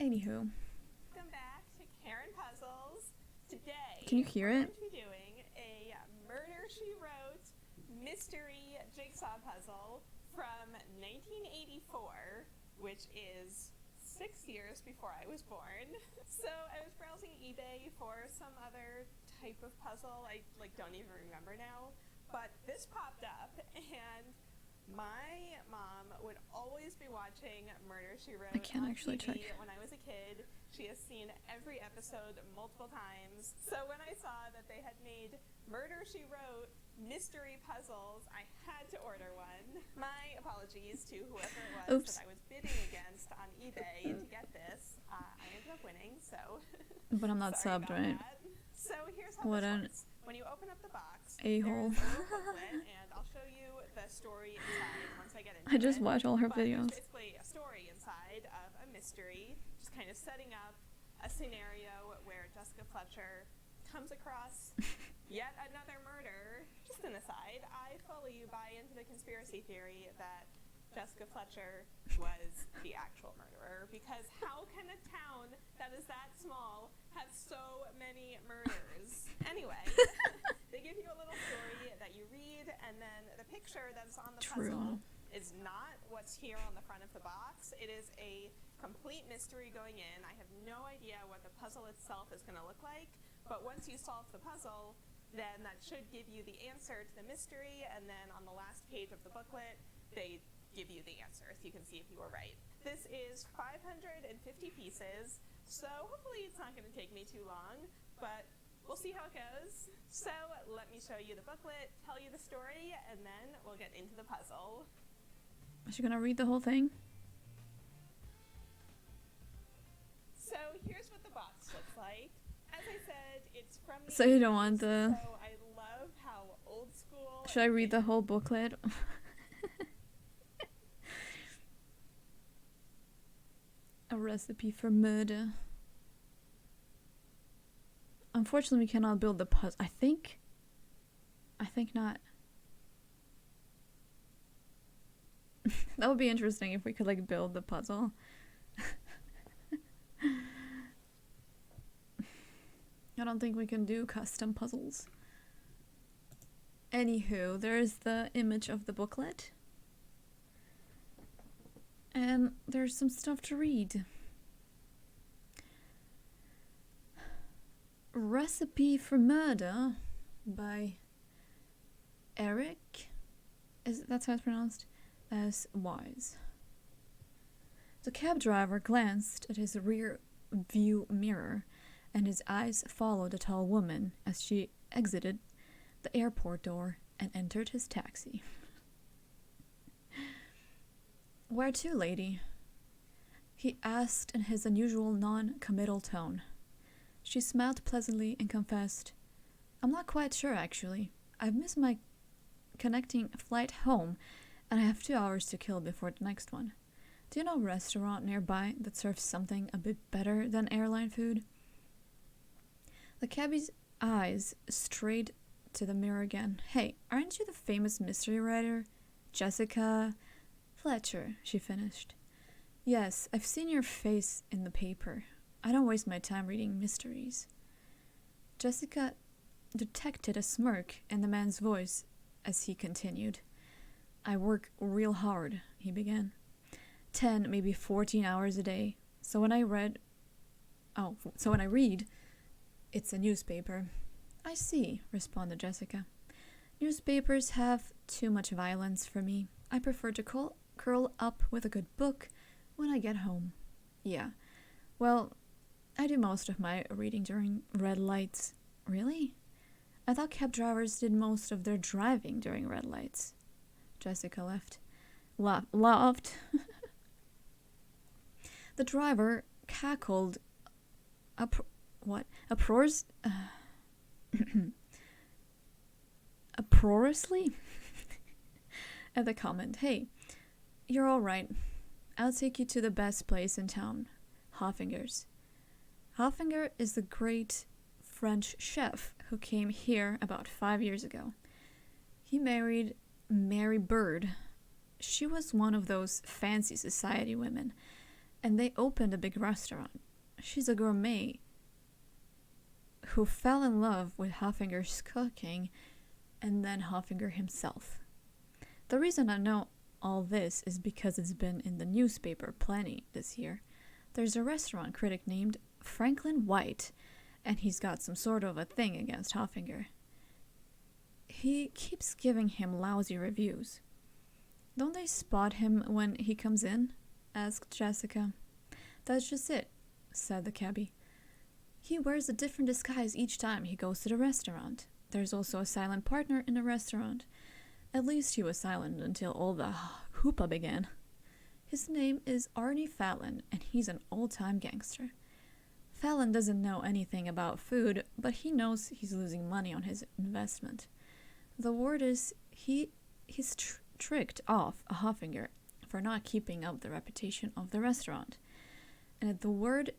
Anywho, Welcome back to Karen Puzzles. Today, can you hear we're it? going to be doing a Murder, She Wrote mystery jigsaw puzzle from 1984, which is 6 years before I was born. So I was browsing eBay for some other type of puzzle. I don't even remember now, but this popped up, and my mom would always be watching Murder, She Wrote I can't on actually TV check. when I was a kid. She has seen every episode multiple times. So when I saw that they had made Murder, She Wrote mystery puzzles, I had to order one. My apologies to whoever it was Oops. that I was bidding against on eBay to get this. I ended up winning, so But I'm not sorry subbed, about right? that. So here's how What this an works. When you open up the box, a-hole. there's a little booklet, and I'll show you the story inside once I get into I just it. watch all her But there's videos. basically a story inside of a mystery, just kind of setting up a scenario where Jessica Fletcher comes across yet another murder. Just an aside, I fully buy into the conspiracy theory that Jessica Fletcher was the actual murderer, because how can a town that is that small have so many murders? Anyway, they give you a little story that you read, and then the picture that's on the puzzle is not what's here on the front of the box. It is a complete mystery going in. I have no idea what the puzzle itself is going to look like, but once you solve the puzzle, then that should give you the answer to the mystery, and then on the last page of the booklet, they give you the answer so you can see if you were right. This is 550 pieces, so hopefully it's not going to take me too long, but we'll see how it goes. So let me show you the booklet, tell you the story, and then we'll get into the puzzle. Is she gonna read the whole thing? So here's what the box looks like. As I said, it's from the So you don't want 80s, the... So I love how old school. Should I read the whole booklet? A recipe for murder. Unfortunately, we cannot build the puzzle. I think not. That would be interesting if we could like build the puzzle. I don't think we can do custom puzzles. Anywho, there's the image of the booklet. And there's some stuff to read. Recipe for Murder by Eric. That's how it's pronounced? As Wise. The cab driver glanced at his rear view mirror, and his eyes followed a tall woman as she exited the airport door and entered his taxi. Where to, lady? He asked in his unusual non-committal tone. She smiled pleasantly and confessed, I'm not quite sure, actually. I've missed my connecting flight home, and I have 2 hours to kill before the next one. Do you know a restaurant nearby that serves something a bit better than airline food? The cabbie's eyes strayed to the mirror again. Hey, aren't you the famous mystery writer? Jessica Fletcher, she finished. Yes, I've seen your face in the paper. I don't waste my time reading mysteries. Jessica detected a smirk in the man's voice as he continued. I work real hard, he began. 10, maybe 14 hours a day. So when I read, it's a newspaper. I see, responded Jessica. Newspapers have too much violence for me. I prefer to curl up with a good book when I get home. Yeah. Well, I do most of my reading during red lights. Really? I thought cab drivers did most of their driving during red lights. Jessica laughed. The driver cackled uproariously at the comment. Hey, you're all right. I'll take you to the best place in town, Hoffinger's. Hoffinger is the great French chef who came here about 5 years ago. He married Mary Bird. She was one of those fancy society women, and they opened a big restaurant. She's a gourmet who fell in love with Hoffinger's cooking and then Hoffinger himself. The reason I know all this is because it's been in the newspaper plenty this year. There's a restaurant critic named Franklin White, and he's got some sort of a thing against Hoffinger. He keeps giving him lousy reviews. Don't they spot him when he comes in? Asked Jessica. That's just it, said the cabbie. He wears a different disguise each time he goes to the restaurant. There's also a silent partner in the restaurant. At least he was silent until all the hoopah began. His name is Arnie Fallon, and he's an old-time gangster. Fallon doesn't know anything about food, but he knows he's losing money on his investment. The word is he's tricked off a Hoffinger for not keeping up the reputation of the restaurant. And the word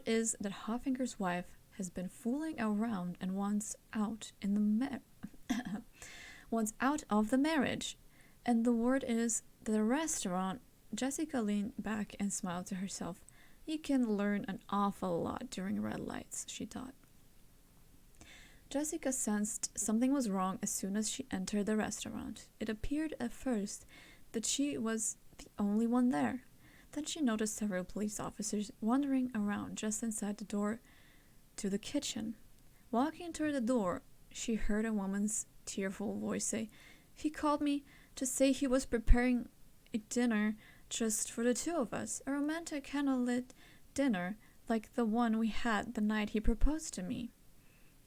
is that Hoffinger's wife has been fooling around and wants out of the marriage. And the word is that the restaurant. Jessica leaned back and smiled to herself. You can learn an awful lot during red lights, she thought. Jessica sensed something was wrong as soon as she entered the restaurant. It appeared at first that she was the only one there. Then she noticed several police officers wandering around just inside the door to the kitchen. Walking toward the door, she heard a woman's tearful voice say, "He called me to say he was preparing a dinner just for the two of us, a romantic candlelit dinner like the one we had the night he proposed to me."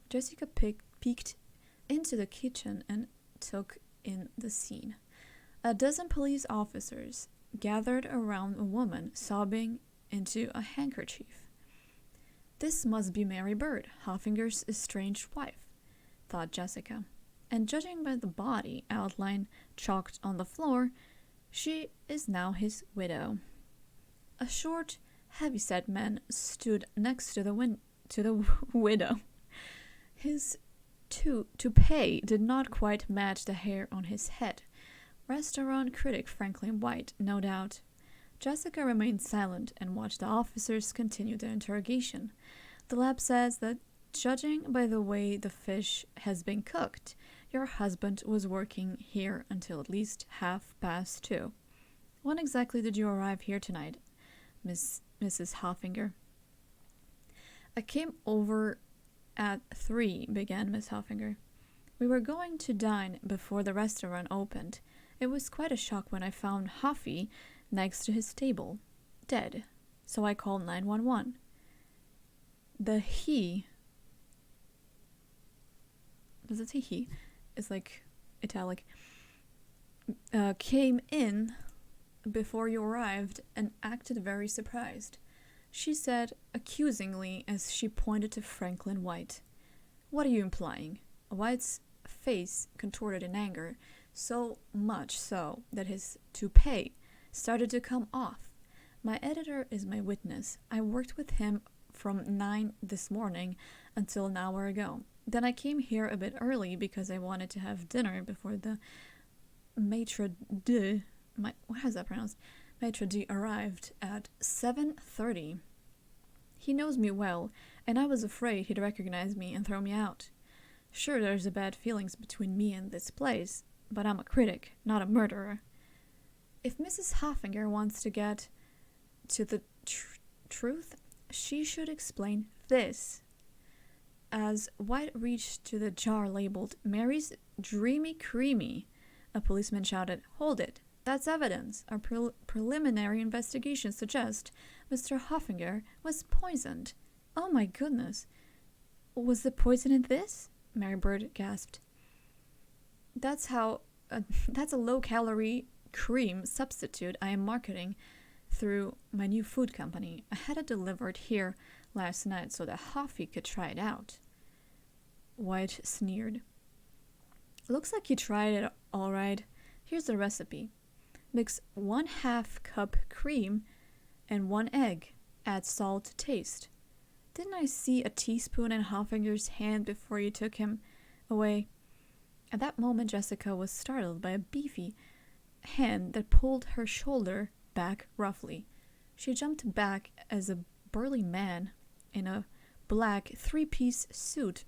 Jessica peeked into the kitchen and took in the scene. A dozen police officers gathered around a woman sobbing into a handkerchief. This must be Mary Bird, Hoffinger's estranged wife, thought Jessica, and judging by the body outline chalked on the floor, she is now his widow. A short, heavy-set man stood next to the widow. His toupee did not quite match the hair on his head. Restaurant critic Franklin White, no doubt. Jessica remained silent and watched the officers continue their interrogation. The lab says that, judging by the way the fish has been cooked, your husband was working here until at least 2:30. When exactly did you arrive here tonight, Mrs. Hoffinger? I came over at 3, began Miss Hoffinger. We were going to dine before the restaurant opened. It was quite a shock when I found Hoffy next to his table, dead, so I called 911. The he, does it say he? It's like italic, came in before you arrived and acted very surprised. She said accusingly as she pointed to Franklin White. What are you implying? White's face contorted in anger, so much so that his toupee started to come off. My editor is my witness. I worked with him from 9 this morning until an hour ago. Then I came here a bit early because I wanted to have dinner before the maitre d', how is that pronounced? Maitre d' arrived at 7:30. He knows me well, and I was afraid he'd recognize me and throw me out. Sure, there's a bad feelings between me and this place, but I'm a critic, not a murderer. If Mrs. Hoffinger wants to get to the truth, she should explain this. As White reached to the jar labeled Mary's Dreamy Creamy, a policeman shouted, "Hold it! That's evidence. Our preliminary investigation suggests Mr. Hoffinger was poisoned." "Oh my goodness! Was the poison in this?" Mary Bird gasped. That's a low-calorie cream substitute I am marketing through my new food company. I had it delivered here last night so that Hoffy could try it out. White sneered. "Looks like you tried it all right. Here's the recipe. Mix 1/2 cup cream and 1 egg. Add salt to taste. Didn't I see a teaspoon in Hoffinger's hand before you took him away?" At that moment, Jessica was startled by a beefy hand that pulled her shoulder back roughly. She jumped back as a burly man in a black three-piece suit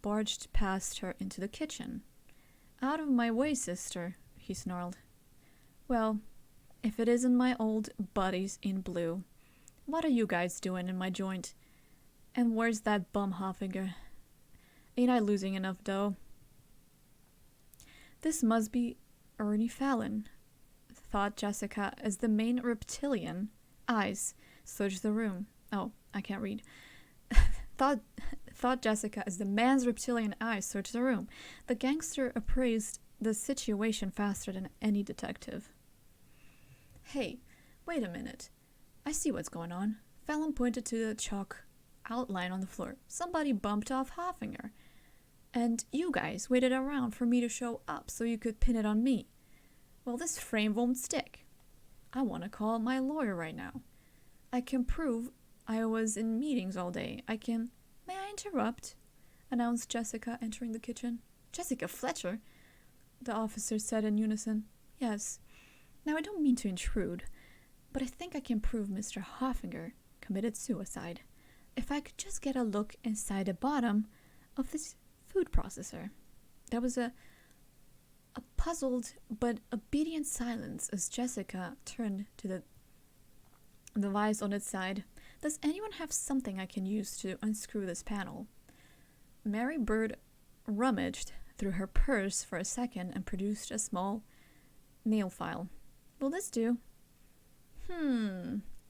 barged past her into the kitchen. "Out of my way, sister," he snarled. "Well, if it isn't my old buddies in blue. What are you guys doing in my joint? And where's that bum Hoffinger? Ain't I losing enough dough?" This must be Ernie Fallon, thought Jessica as the main reptilian eyes searched the room. Oh, I can't read. thought Jessica as the man's reptilian eyes searched the room. The gangster appraised the situation faster than any detective. "Hey, wait a minute. I see what's going on." Fallon pointed to the chalk outline on the floor. "Somebody bumped off Hoffinger. And you guys waited around for me to show up so you could pin it on me. Well, this frame won't stick. I want to call my lawyer right now. I can prove I was in meetings all day. I can..." "May I interrupt?" announced Jessica, entering the kitchen. "Jessica Fletcher," the officers said in unison. "Yes. Now, I don't mean to intrude, but I think I can prove Mr. Hoffinger committed suicide if I could just get a look inside the bottom of this food processor." There was a puzzled but obedient silence as Jessica turned to the device on its side. "Does anyone have something I can use to unscrew this panel?" Mary Bird rummaged through her purse for a second and produced a small nail file. "Will this do?"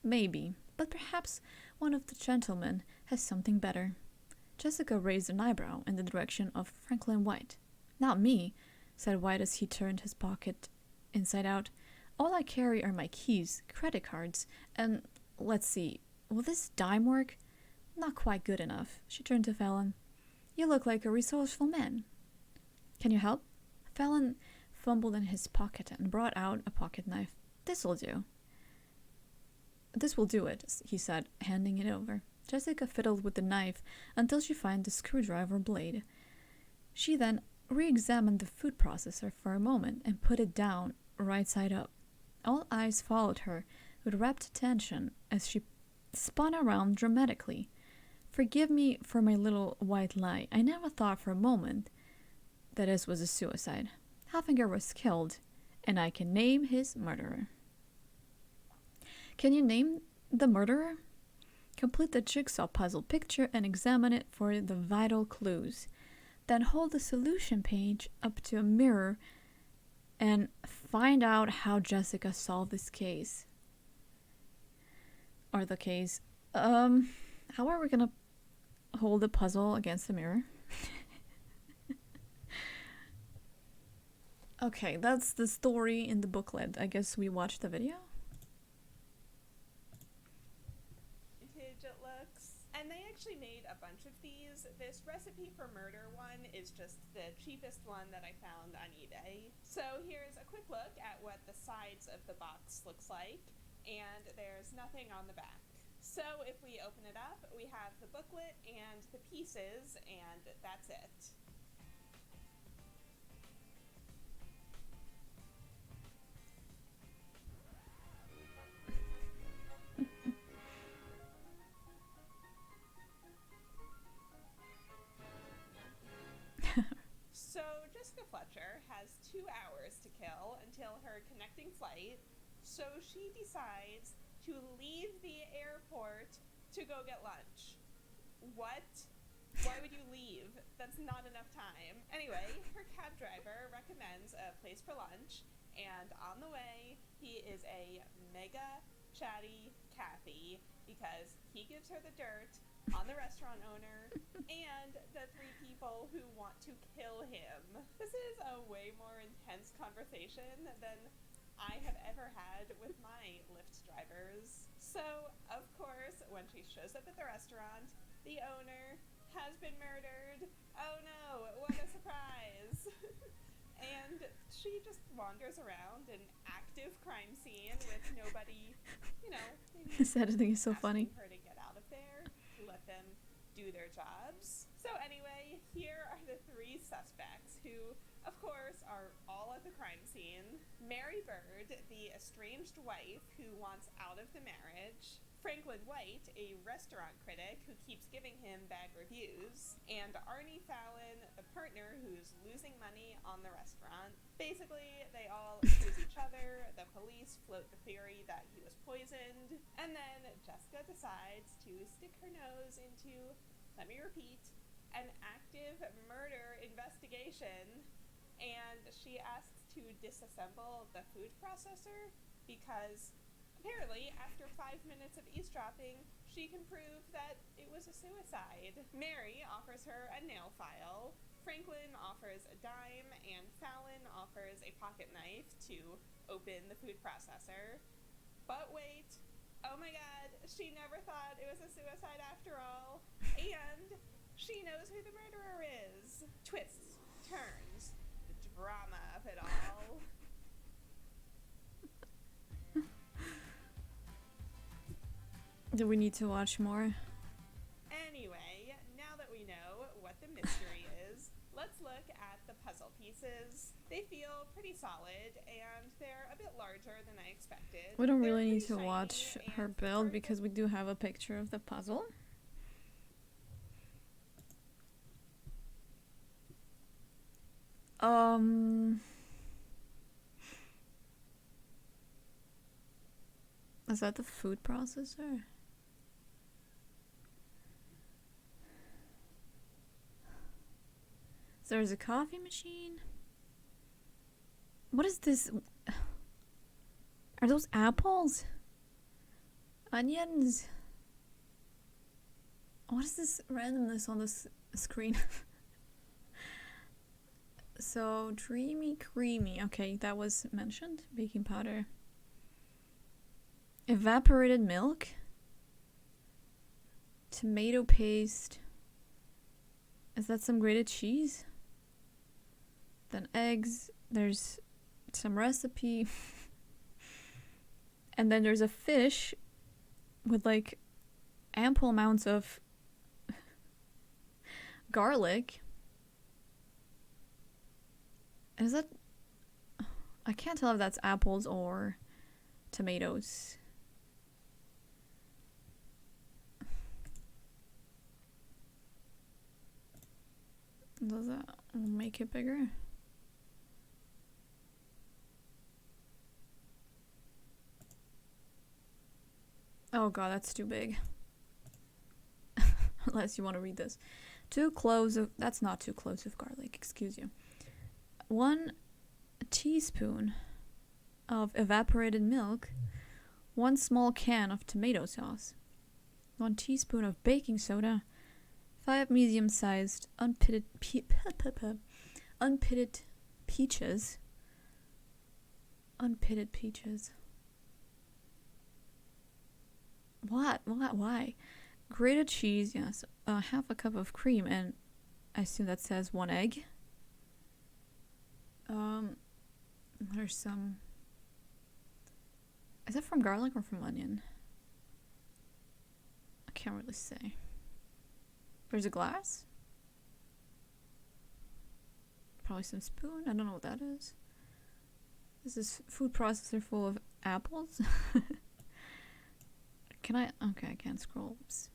Maybe, but perhaps one of the gentlemen has something better." Jessica raised an eyebrow in the direction of Franklin White. "Not me," said White as he turned his pocket inside out. "All I carry are my keys, credit cards, and let's see, will this dime work? Not quite good enough." She turned to Fallon. "You look like a resourceful man. Can you help?" Fallon fumbled in his pocket and brought out a pocket knife. "This'll do." "This will do it," he said, handing it over. Jessica fiddled with the knife until she found the screwdriver blade. She then re-examined the food processor for a moment and put it down right side up. All eyes followed her with rapt attention as she spun around dramatically. "Forgive me for my little white lie. I never thought for a moment that this was a suicide. Hoffinger was killed, and I can name his murderer." "Can you name the murderer?" "Complete the jigsaw puzzle picture and examine it for the vital clues. Then hold the solution page up to a mirror and find out how Jessica solved this case." Or the case. How are we gonna hold the puzzle against the mirror? Okay, that's the story in the booklet. I guess we watched the video. Vintage it looks. And they actually made a bunch of these. This recipe for murder one is just the cheapest one that I found on eBay. So here's a quick look at what the sides of the box looks like, and there's nothing on the back. So if we open it up, we have the booklet and the pieces, and that's it. So Jessica Fletcher has 2 hours to kill until her connecting flight, so she decides to leave the airport to go get lunch. What? Why would you leave? That's not enough time. Anyway, her cab driver recommends a place for lunch, and on the way, he is a mega chatty Kathy because he gives her the dirt on the restaurant owner and the 3 people who want to kill him. This is a way more intense conversation than I have ever had with my Lyft drivers. So, of course, when she shows up at the restaurant, the owner has been murdered. Oh no, what a surprise. And she just wanders around an active crime scene with nobody, maybe This editing is so funny. asking her to get out of there, let them do their jobs. So anyway, here are the 3 suspects who, of course, are all at the crime scene. Mary Bird, the estranged wife who wants out of the marriage. Franklin White, a restaurant critic who keeps giving him bad reviews. And Arnie Fallon, the partner who's losing money on the restaurant. Basically, they all accuse each other. The police float the theory that he was poisoned. And then Jessica decides to stick her nose into, let me repeat, an active murder investigation. And she asks to disassemble the food processor because apparently after 5 minutes of eavesdropping, she can prove that it was a suicide. Mary offers her a nail file. Franklin offers a dime, and Fallon offers a pocket knife to open the food processor. But wait, oh my god, she never thought it was a suicide after all. And she knows who the murderer is. Twists, turns, the drama of it all. Do we need to watch more? Anyway, now that we know what the mystery is, let's look at the puzzle pieces. They feel pretty solid, and they're a bit larger than I expected. We don't They're really need pretty to shiny watch her and build part because we do have a picture of the puzzle. Is that the food processor? So there's a coffee machine. What is this? Are those apples? Onions? What is this randomness on this screen? So, dreamy creamy. Okay, that was mentioned. Baking powder. Evaporated milk. Tomato paste. Is that some grated cheese? Then eggs. There's some recipe. And then there's a fish with like ample amounts of garlic. Is that... I can't tell if that's apples or tomatoes. Does that make it bigger? Oh god, that's too big. Unless you want to read this. 2 cloves of... That's not 2 cloves of garlic, excuse you. 1 teaspoon of evaporated milk. 1 small can of tomato sauce. 1 teaspoon of baking soda. 5 medium-sized unpitted peaches. Unpitted peaches. What? Why? Grated cheese, yes. Half a cup of cream, and I assume that says 1 egg. There's some... Is that from garlic or from onion? I can't really say. There's a glass? Probably some spoon? I don't know what that is. Is this food processor full of apples? Can I? Okay, I can't scroll. Oops.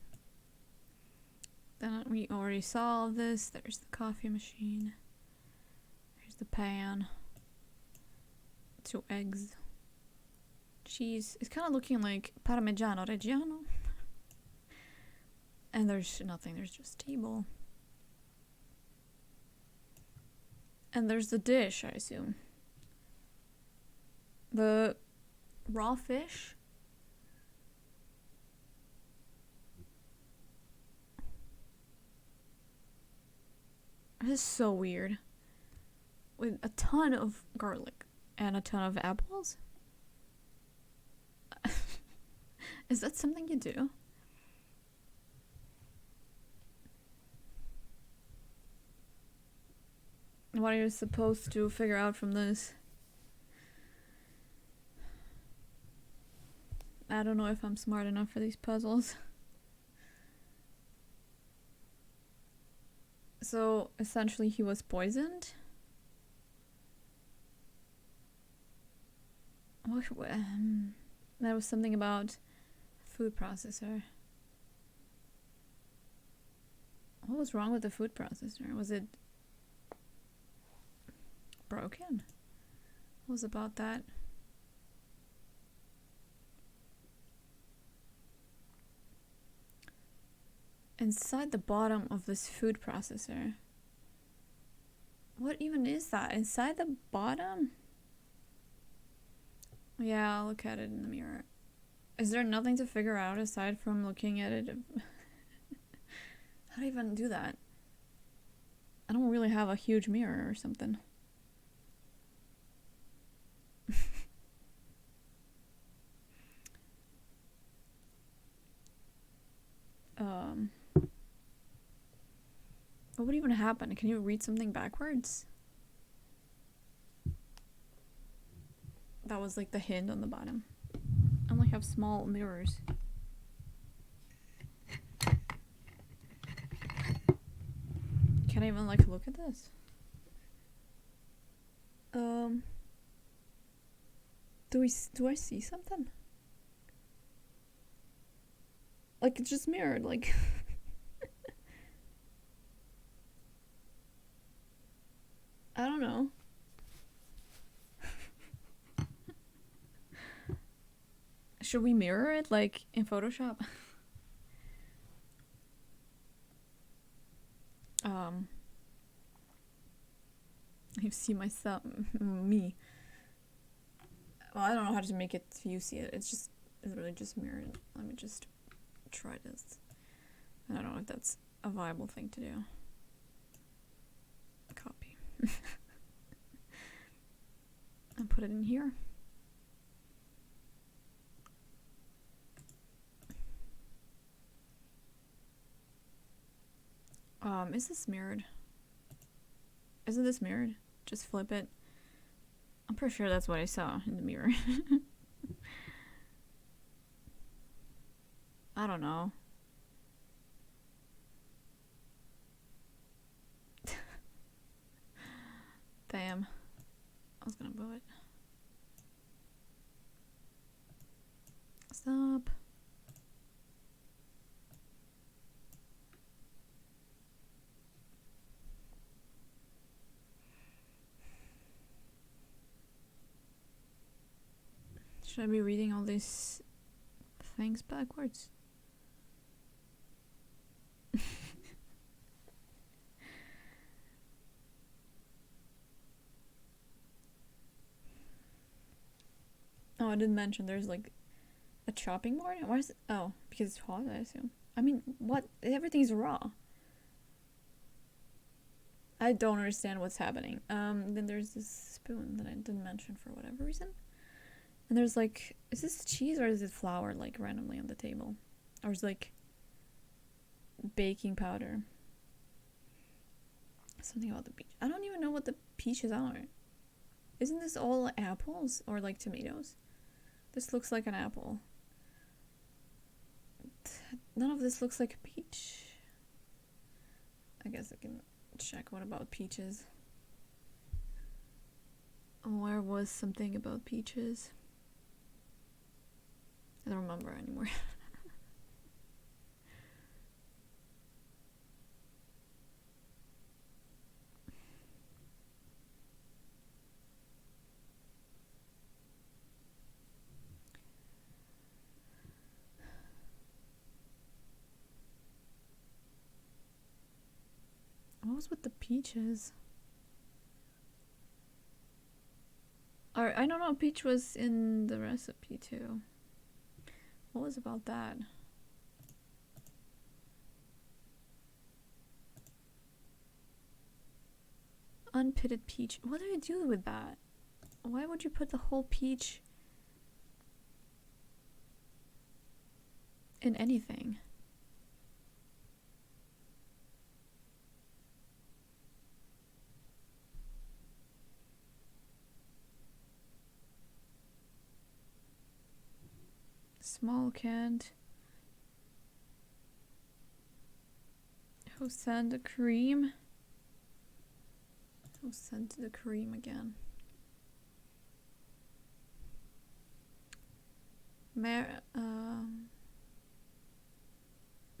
Then we already saw all this. There's the coffee machine. There's the pan. 2 eggs. Cheese. It's kind of looking like Parmigiano Reggiano. And there's nothing. There's just table. And there's the dish, I assume. The raw fish. This is so weird. With a ton of garlic and a ton of apples. Is that something you do? What are you supposed to figure out from this? I don't know if I'm smart enough for these puzzles. So, essentially he was poisoned? That was something about food processor. What was wrong with the food processor? Was it broken? What was about that? Inside the bottom of this food processor. What even is that? Inside the bottom? Yeah, I'll look at it in the mirror. Is there nothing to figure out aside from looking at it? How do I even do that? I don't really have a huge mirror or something. What would even happen? Can you read something backwards? That was like the hint on the bottom. I only have small mirrors. Can I even like look at this? Do I see something? Like it's just mirrored, like I don't know. Should we mirror it like in Photoshop? You see myself, me. Well, I don't know how to make it so you see it. It's literally just mirrored. Let me just try this. I don't know if that's a viable thing to do. Copy. And put it in here. Is this mirrored? Isn't this mirrored? Just flip it. I'm pretty sure that's what I saw in the mirror. I don't know. Damn. I was gonna boo it. Stop. Should I be reading all these things backwards? Oh, I didn't mention there's like a chopping board. Why is it? Oh, because it's hot, I assume. I mean, what? Everything's raw. I don't understand what's happening. Then there's this spoon that I didn't mention for whatever reason. And there's like, is this cheese or is it flour like randomly on the table? Or is it like baking powder? Something about the peach. I don't even know what the peaches are. Isn't this all apples or like tomatoes? This looks like an apple. None of this looks like a peach. I guess I can check what about peaches. Where was something about peaches? I don't remember anymore. What was with the peaches? I don't know, peach was in the recipe too. What was about that? Unpitted peach. What do you do with that? Why would you put the whole peach in anything? Small canned. Who sent the cream? Who sent the cream again?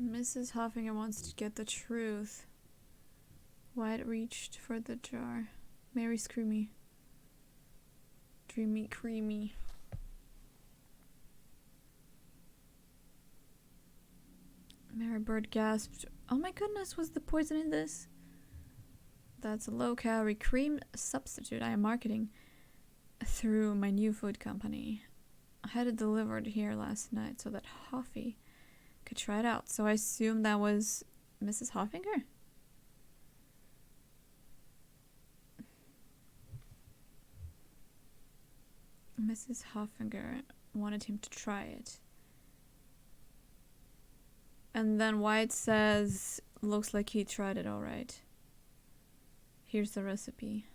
Mrs. Hoffinger wants to get the truth. Wyatt reached for the jar. Mary screamy. Dreamy, creamy. Mary Bird gasped. Oh my goodness, was the poison in this? That's a low-calorie cream substitute I am marketing through my new food company. I had it delivered here last night so that Hoffy could try it out. So I assume that was Mrs. Hoffinger? Mrs. Hoffinger wanted him to try it. And then White says, looks like he tried it alright. Here's the recipe.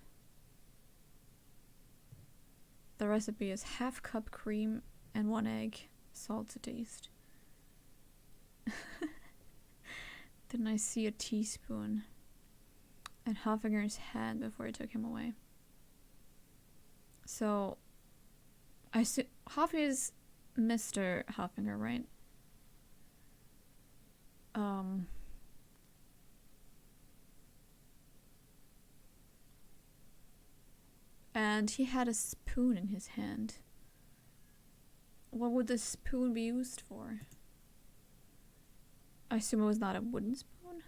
The recipe is 1/2 cup cream and 1 egg, salt to taste. Didn't I see a teaspoon in Hoffinger's hand before he took him away? So, I see Hoffy is Mr. Hoffinger, right? And he had a spoon in his hand. What would the spoon be used for? I assume it was not a wooden spoon.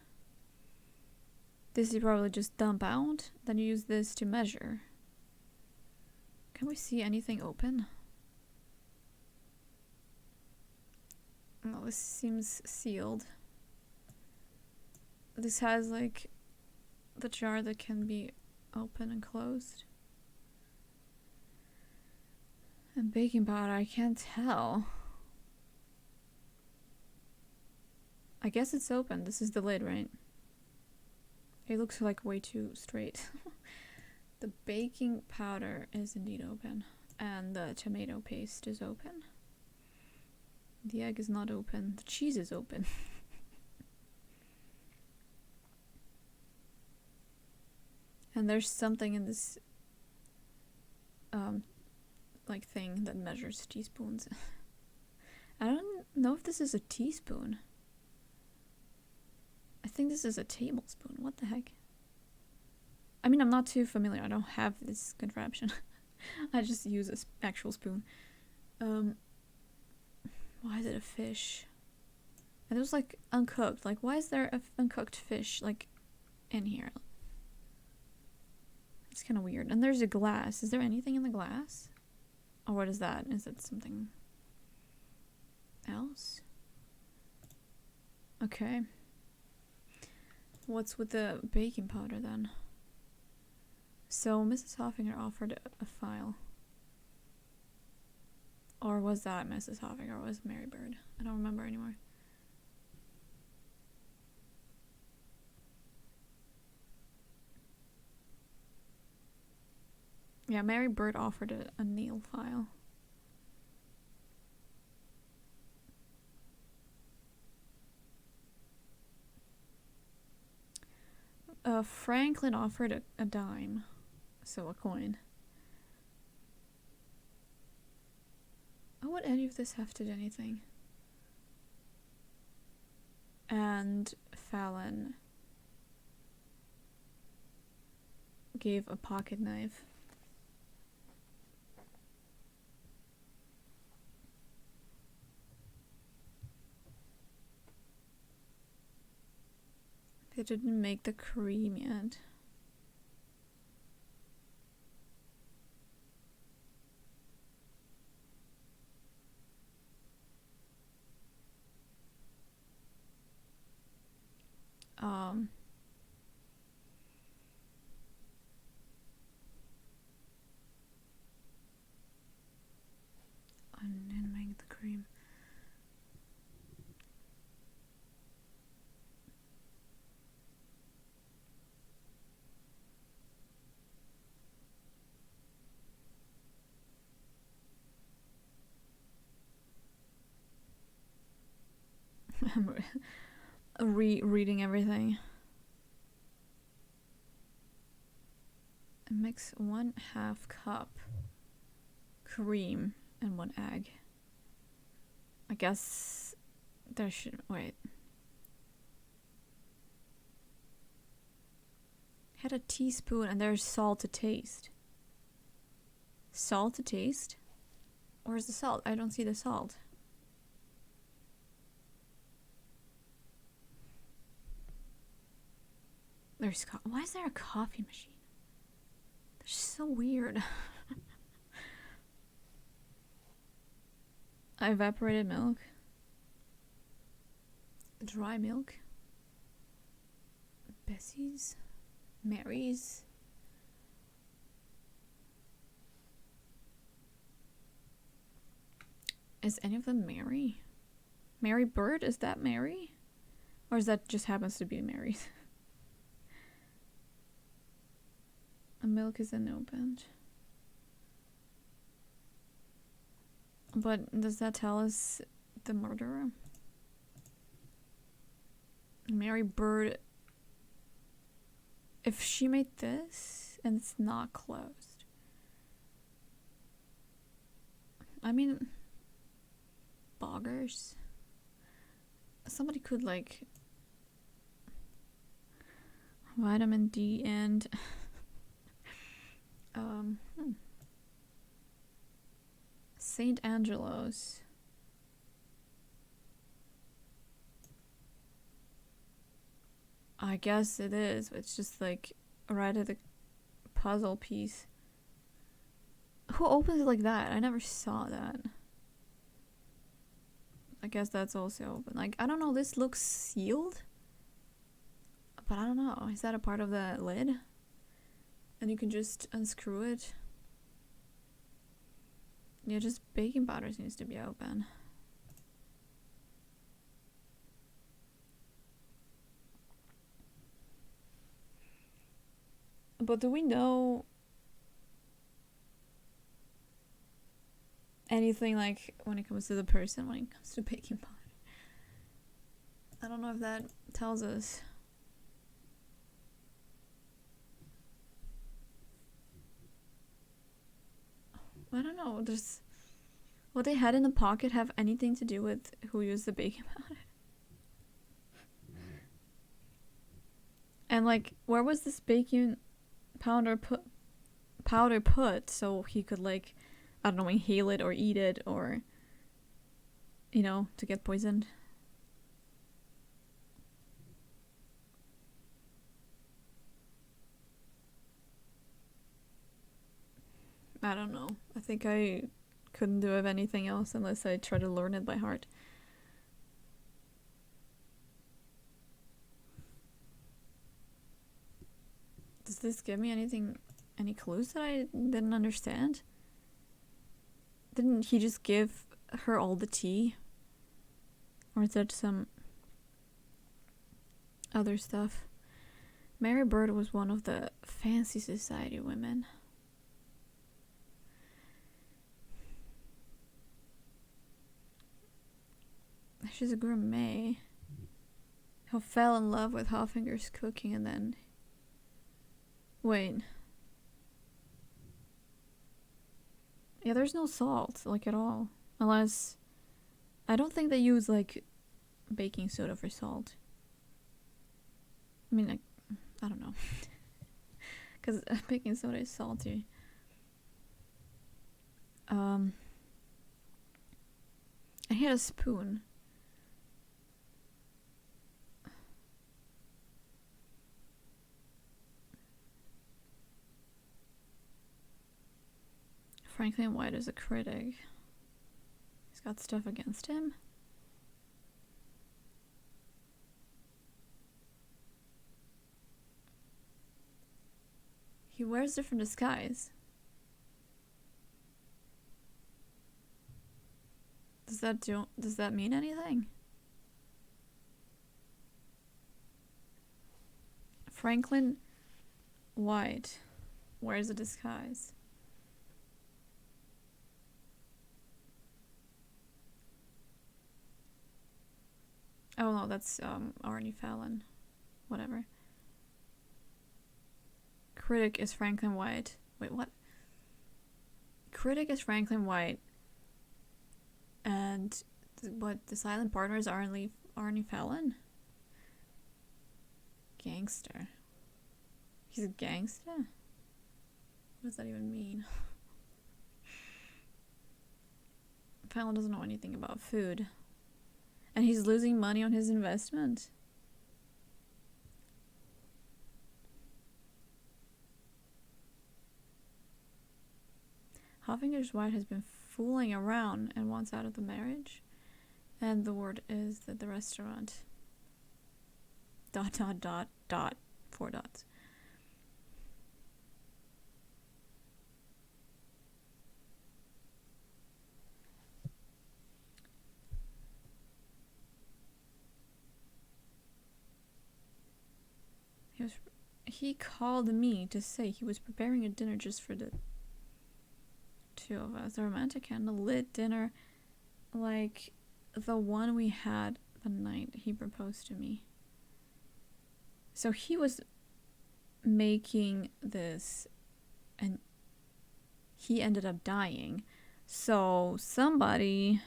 This you probably just dump out. Then you use this to measure. Can we see anything open? No, this seems sealed. This has like the jar that can be open and closed. And baking powder, I can't tell. I guess it's open. This is the lid, right? It looks like way too straight. The baking powder is indeed open. And the tomato paste is open. The egg is not open. The cheese is open. And there's something in this like thing that measures teaspoons. I don't know if this is a teaspoon. I think this is a tablespoon. What the heck? I mean, I'm not too familiar. I don't have this contraption. I just use an actual spoon. Why is it a fish? And it was like uncooked. Like, why is there a uncooked fish like in here? It's kind of weird. And there's a glass. Is there anything in the glass? Or what is that? Is it something else? Okay. What's with the baking powder then? So Mrs. Hoffinger offered a file. Or was that Mrs. Hoffinger or was Mary Bird? I don't remember anymore. Yeah, Mary Bird offered a nail file. Franklin offered a dime, so a coin. Oh, would any of this have to do anything? And Fallon gave a pocket knife. They didn't make the cream yet. I didn't make the cream. I'm reading everything. Mix 1/2 cup cream and 1 egg. guess there should... Wait. Had a teaspoon and there's salt to taste. Salt to taste? Where's the salt? I don't see the salt. There's why is there a coffee machine? That's so weird. Evaporated milk. Dry milk. Bessie's. Mary's. Is any of them Mary? Mary Bird? Is that Mary? Or is that just happens to be Mary's? A milk is unopened. But does that tell us the murderer? Mary Bird. If she made this and it's not closed. I mean, boggers. Somebody could like vitamin D and St. Angelo's. I guess it is. It's just like right at the puzzle piece. Who opens it like that? I never saw that. I guess that's also open. Like, I don't know. This looks sealed. But I don't know. Is that a part of the lid? And you can just unscrew it. Yeah, just baking powder needs to be open. But do we know anything like when it comes to the person, when it comes to baking powder? I don't know if that tells us. I don't know. Does what they had in the pocket have anything to do with who used the baking powder? And like, where was this baking powder put so he could like, I don't know, inhale it or eat it or, you know, to get poisoned? I don't know. I think I couldn't do of anything else unless I try to learn it by heart. Does this give me anything, any clues that I didn't understand? Didn't he just give her all the tea? Or is that some other stuff? Mary Bird was one of the fancy society women. She's a gourmet who fell in love with Hoffinger's cooking and then... Wait. Yeah, there's no salt, like, at all. Unless... I don't think they use, like, baking soda for salt. I mean, like, I don't know. Because baking soda is salty. And he had a spoon. Franklin White is a critic. He's got stuff against him. He wears different disguise. Does that mean anything? Franklin White wears a disguise. Oh no, that's Arnie Fallon. Whatever. Critic is Franklin White. Wait, what? Critic is Franklin White. And What, the silent partners are Arnie Fallon? Gangster. He's a gangster? What does that even mean? Fallon doesn't know anything about food. And he's losing money on his investment. Hoffinger's wife has been fooling around and wants out of the marriage. And the word is that the restaurant... ... 4 dots. He called me to say he was preparing a dinner just for the two of us. A romantic candlelit dinner like the one we had the night he proposed to me. So he was making this and he ended up dying. So somebody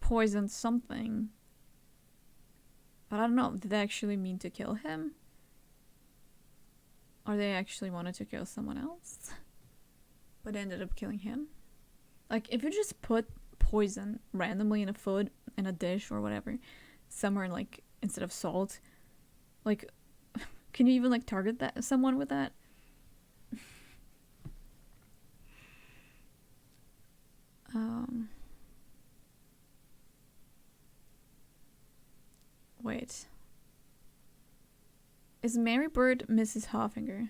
poisoned something. But I don't know, did they actually mean to kill him? Or they actually wanted to kill someone else? But ended up killing him? Like, if you just put poison randomly in a food, in a dish or whatever, somewhere like, instead of salt, like, can you even like target that someone with that? Wait. Is Mary Bird Mrs. Hoffinger?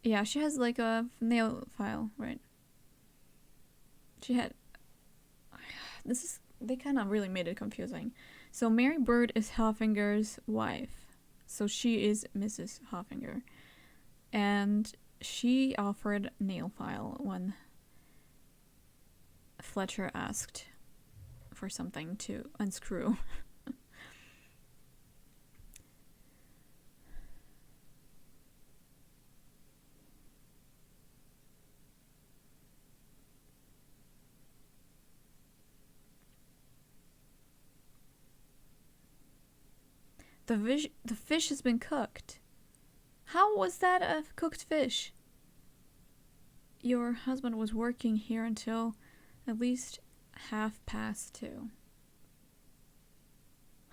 Yeah, she has like a nail file, right? She had... They kind of really made it confusing. So Mary Bird is Hoffinger's wife. So she is Mrs. Hoffinger. And she offered nail file when Fletcher asked for something to unscrew. The fish has been cooked. How was that a cooked fish? Your husband was working here until at least 2:30.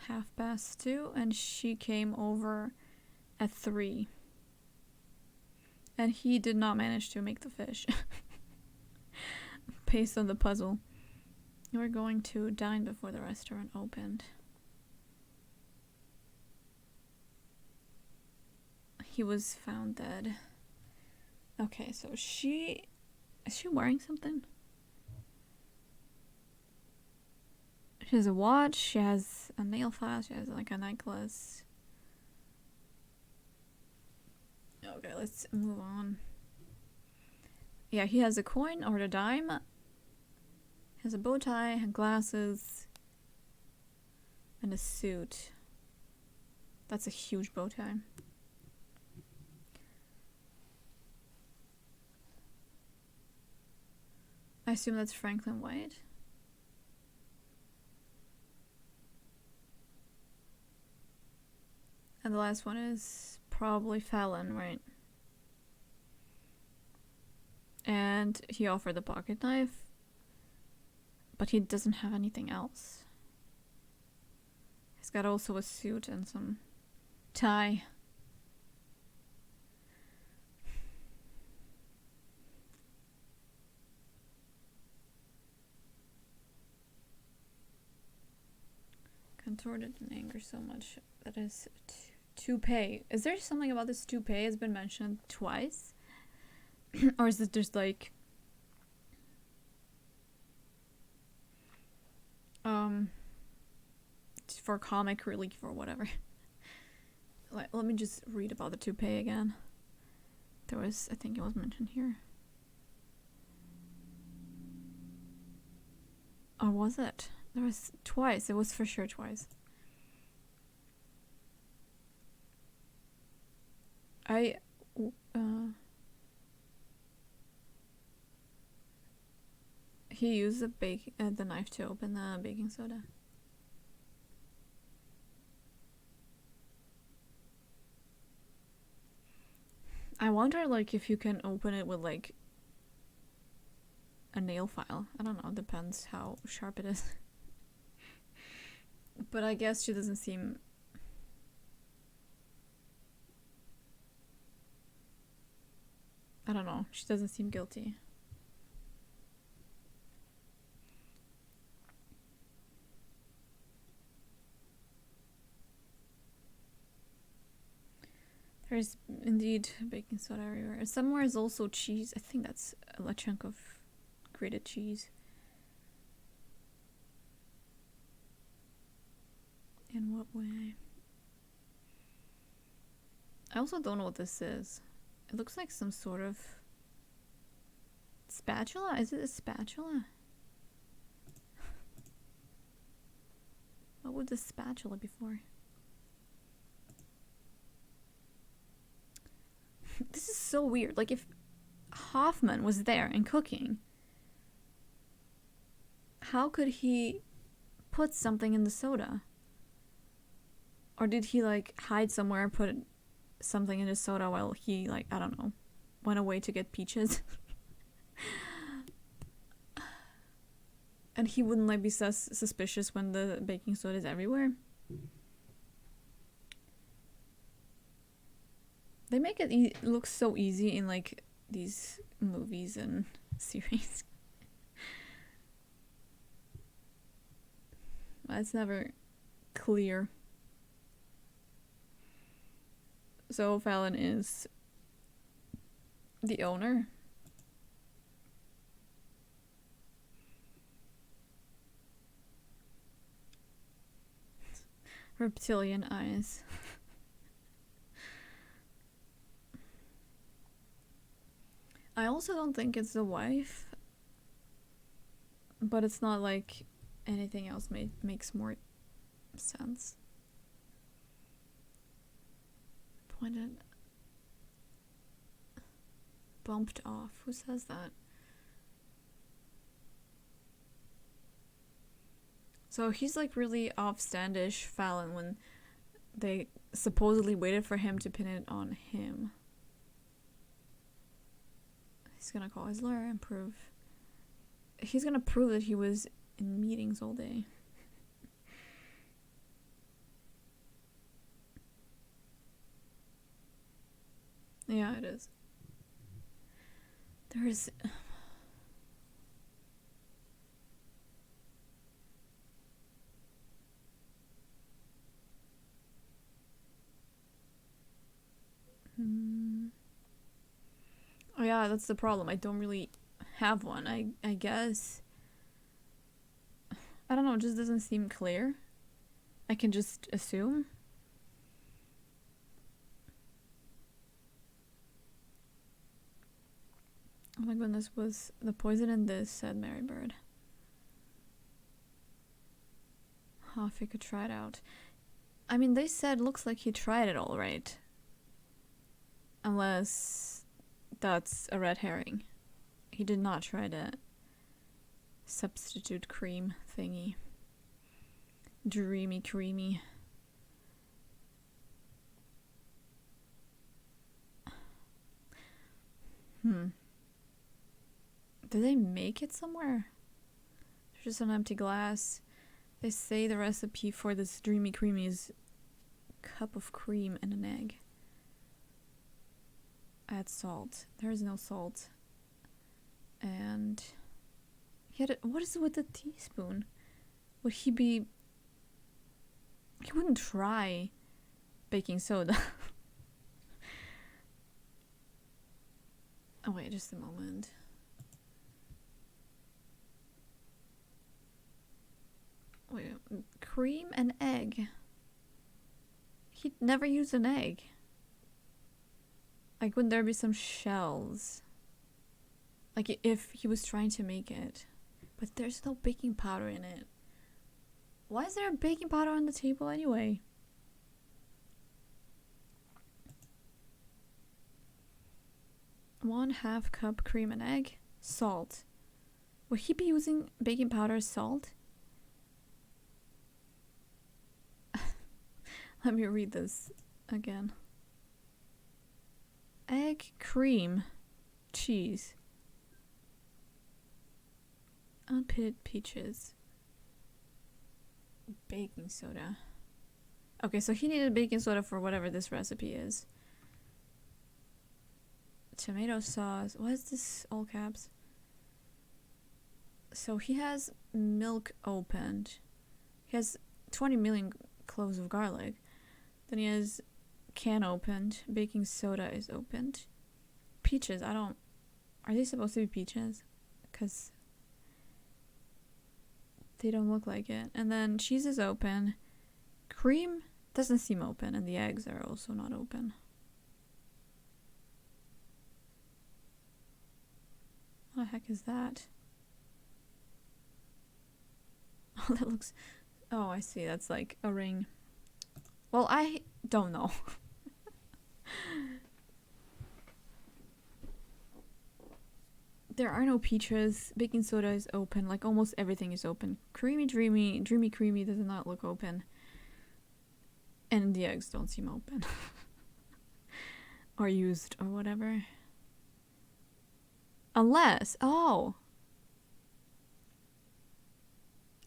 2:30, and she came over at 3. And he did not manage to make the fish. Based on the puzzle. You were going to dine before the restaurant opened. He was found dead. Okay, so is she wearing something? She has a watch, she has a nail file, she has like a necklace. Okay, let's move on. Yeah, he has a coin or a dime. He has a bow tie, glasses, and a suit. That's a huge bow tie. I assume that's Franklin White. And the last one is probably Fallon, right? And he offered the pocket knife, but he doesn't have anything else. He's got also a suit and some tie. Contorted in anger so much that his toupee. Is there something about this toupee has been mentioned twice? Or is it just like for comic relief or whatever? Let me just read about the toupee again. There was, I think it was mentioned here. Or was it? There was twice. It was for sure twice. He used the knife to open the baking soda. I wonder, like, if you can open it with, like, a nail file. I don't know, depends how sharp it is. But I guess she doesn't seem... I don't know, she doesn't seem guilty. There's indeed baking soda everywhere. Somewhere is also cheese. I think that's a chunk of grated cheese. In what way? I also don't know what this is. It looks like some sort of spatula? Is it a spatula? What would the spatula be for? This is so weird. Like, if Hoffman was there and cooking, how could he put something in the soda? Or did he, like, hide somewhere and put something in his soda while he, like, I don't know, went away to get peaches? And he wouldn't, like, be suspicious when the baking soda is everywhere? They make it look so easy in, like, these movies and series. It's never clear. So Fallon is the owner. Reptilian eyes. I also don't think it's the wife, but it's not like anything else makes more sense. Pointed, bumped off. Who says that? So he's like really offstandish Fallon when they supposedly waited for him to pin it on him. He's gonna call his lawyer and prove... He's gonna prove that he was in meetings all day. Yeah, it is. There is... Oh yeah, that's the problem. I don't really have one. I guess... I don't know, it just doesn't seem clear. I can just assume. Oh my goodness, was the poison in this, said Mary Bird. Oh, if he could try it out. I mean, they said looks like he tried it all right. Unless that's a red herring. He did not try the substitute cream thingy. Dreamy creamy. Did they make it somewhere? There's just an empty glass. They say the recipe for this dreamy creamy is a cup of cream and an egg. Add salt. There is no salt. And what is it with the teaspoon? Would he be... He wouldn't try baking soda. Oh wait, just a moment. Wait, cream and egg. He'd never use an egg. Like, wouldn't there be some shells? Like, if he was trying to make it. But there's no baking powder in it. Why is there a baking powder on the table anyway? (1/2 cup cream and egg. Salt. Would he be using baking powder as salt? Let me read this again. Egg, cream, cheese, unpitted peaches, baking soda. Okay, so he needed baking soda for whatever this recipe is. Tomato sauce. What is this? All caps. So he has milk opened. He has 20 million cloves of garlic. Then he has can opened. Baking soda is opened. Peaches. I don't... Are they supposed to be peaches? Because they don't look like it. And then cheese is open. Cream doesn't seem open. And the eggs are also not open. What the heck is that? Oh, that looks... Oh, I see. That's like a ring. Well, I don't know. There are no peaches. Baking soda is open. Like, almost everything is open. Creamy, dreamy creamy does not look open. And the eggs don't seem open. Or used, or whatever. Unless... Oh!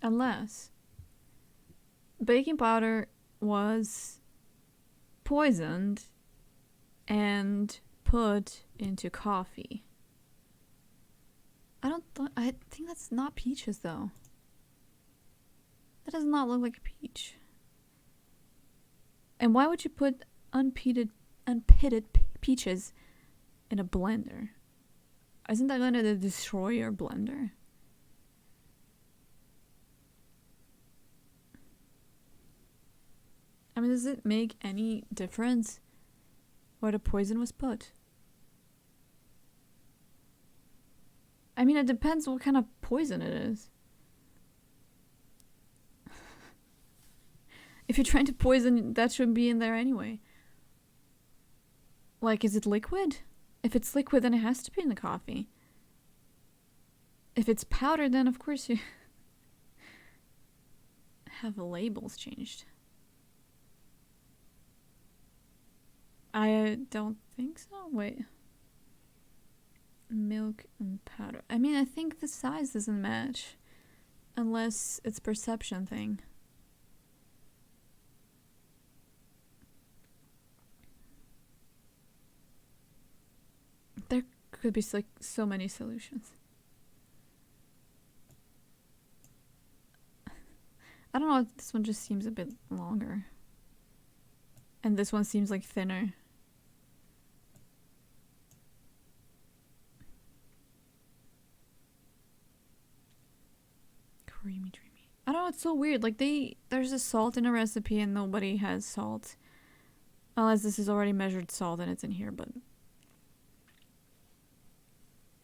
Unless baking powder was poisoned and put into coffee. I think that's not peaches though. That does not look like a peach. And why would you put unpitted peaches in a blender? Isn't that going to destroy your blender? I mean, does it make any difference where the poison was put? I mean, it depends what kind of poison it is. If you're trying to poison, that shouldn't be in there anyway. Like, is it liquid? If it's liquid, then it has to be in the coffee. If it's powder, then of course you have the labels changed. I don't think so. Wait. Milk and powder. I mean, I think the size doesn't match. Unless it's perception thing. There could be like so many solutions. I don't know, this one just seems a bit longer. And this one seems like thinner. Creamy, dreamy. I don't know, it's so weird. Like, there's a salt in a recipe and nobody has salt. Unless this is already measured salt and it's in here, but...